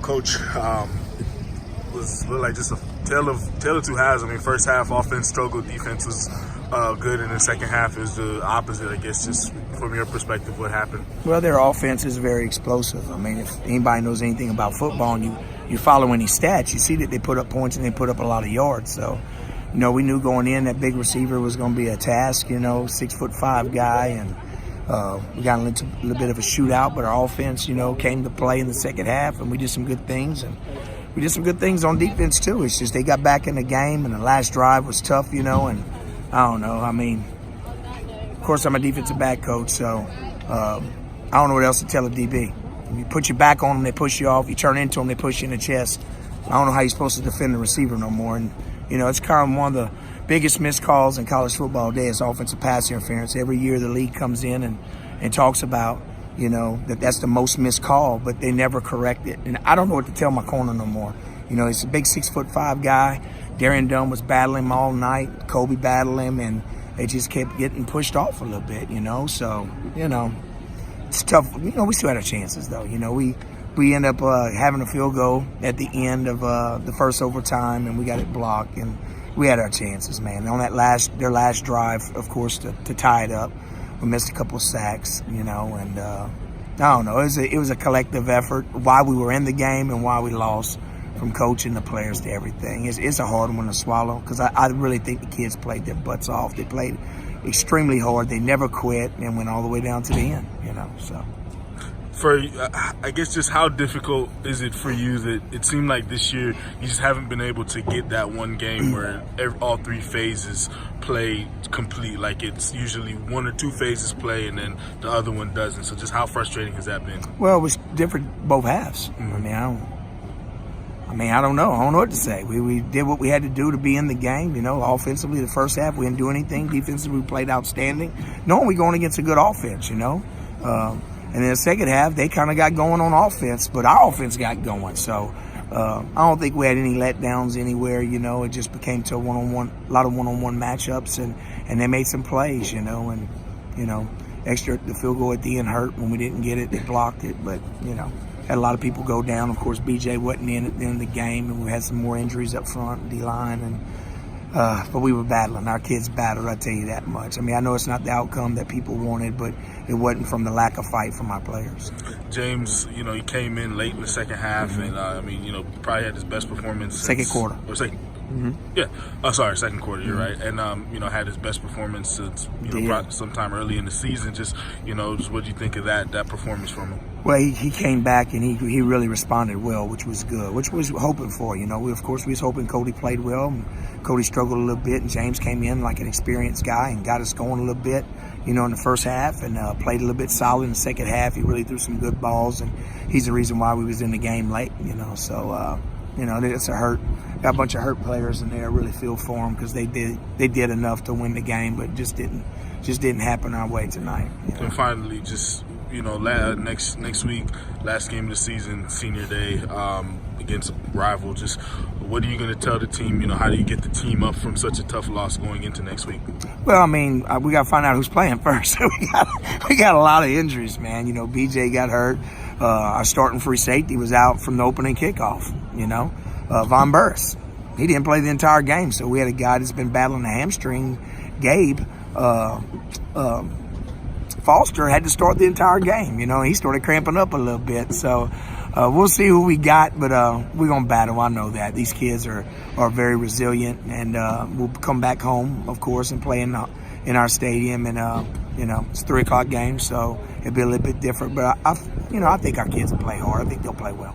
Coach, looked like just a tale of two halves. I mean, first half offense struggled, defense was good, and the second half is the opposite. I guess just from your perspective, what happened? Well, their offense is very explosive. I mean, if anybody knows anything about football and you follow any stats, you see that they put up points and they put up a lot of yards. So, we knew going in that big receiver was going to be a task. 6'5" guy, and we got a little bit of a shootout. But our offense, came to play in the second half, and we did some good things. And we did some good things on defense too. It's just they got back in the game, and the last drive was tough. And I don't know. I mean, of course, I'm a defensive back coach, so I don't know what else to tell a DB. You put your back on them, they push you off. You turn into them, they push you in the chest. I don't know how you're supposed to defend the receiver no more. And, it's kind of one of the biggest missed calls in college football today is offensive pass interference. Every year the league comes in and talks about, that's the most missed call, but they never correct it. And I don't know what to tell my corner no more. He's a big 6'5" guy. Darian Dunn was battling him all night. Kobe battled him, and they just kept getting pushed off a little bit, So, it's tough. We still had our chances, though. We end up having a field goal at the end of the first overtime, and we got it blocked, and we had our chances, man. On their last drive, of course, to tie it up, we missed a couple of sacks, and I don't know. It was a collective effort why we were in the game and why we lost, from coaching the players to everything. It's a hard one to swallow because I really think the kids played their butts off. They played extremely hard. They never quit and went all the way down to the end, so. For, I guess, just how difficult is it for you that it seemed like this year you just haven't been able to get that one game where all three phases play complete? Like it's usually one or two phases play and then the other one doesn't. So just how frustrating has that been? Well, it was different both halves. Mm-hmm. I don't know. I don't know what to say. We did what we had to do to be in the game. Offensively, the first half, we didn't do anything. Defensively, we played outstanding. Knowing we're going against a good offense, And then the second half, they kind of got going on offense, but our offense got going. So I don't think we had any letdowns anywhere. It just became to a lot of one-on-one matchups, and they made some plays. Extra the field goal at the end hurt when we didn't get it. They blocked it, but had a lot of people go down. Of course, BJ wasn't in at the end of the game, and we had some more injuries up front, D-line, but we were battling. Our kids battled, I'll tell you that much. I know it's not the outcome that people wanted, but it wasn't from the lack of fight from our players. James, he came in late in the second half, mm-hmm. and, probably had his best performance second quarter. Mm-hmm. Yeah. Second quarter, you're right. And, had his best performance since, sometime early in the season. Just what do you think of that performance from him? Well, he came back and he really responded well, which was good, which we was hoping for. We was hoping Cody played well. And Cody struggled a little bit, and James came in like an experienced guy and got us going a little bit, in the first half, and played a little bit solid in the second half. He really threw some good balls, and he's the reason why we was in the game late. So it's a hurt. Got a bunch of hurt players in there. I really feel for them because they did enough to win the game, but just didn't happen our way tonight. And finally, just next week, last game of the season, senior day, against a rival. Just what are you going to tell the team? How do you get the team up from such a tough loss going into next week? Well, we got to find out who's playing first. we got a lot of injuries, man. BJ got hurt. Our starting free safety was out from the opening kickoff. Von Burris, he didn't play the entire game, so we had a guy that's been battling a hamstring. Gabe Foster had to start the entire game. He started cramping up a little bit. So we'll see who we got, but we're going to battle. I know that. These kids are very resilient, and we'll come back home, of course, and play in our stadium. And, it's a 3 o'clock game, so it'll be a little bit different. But, I think our kids will play hard. I think they'll play well.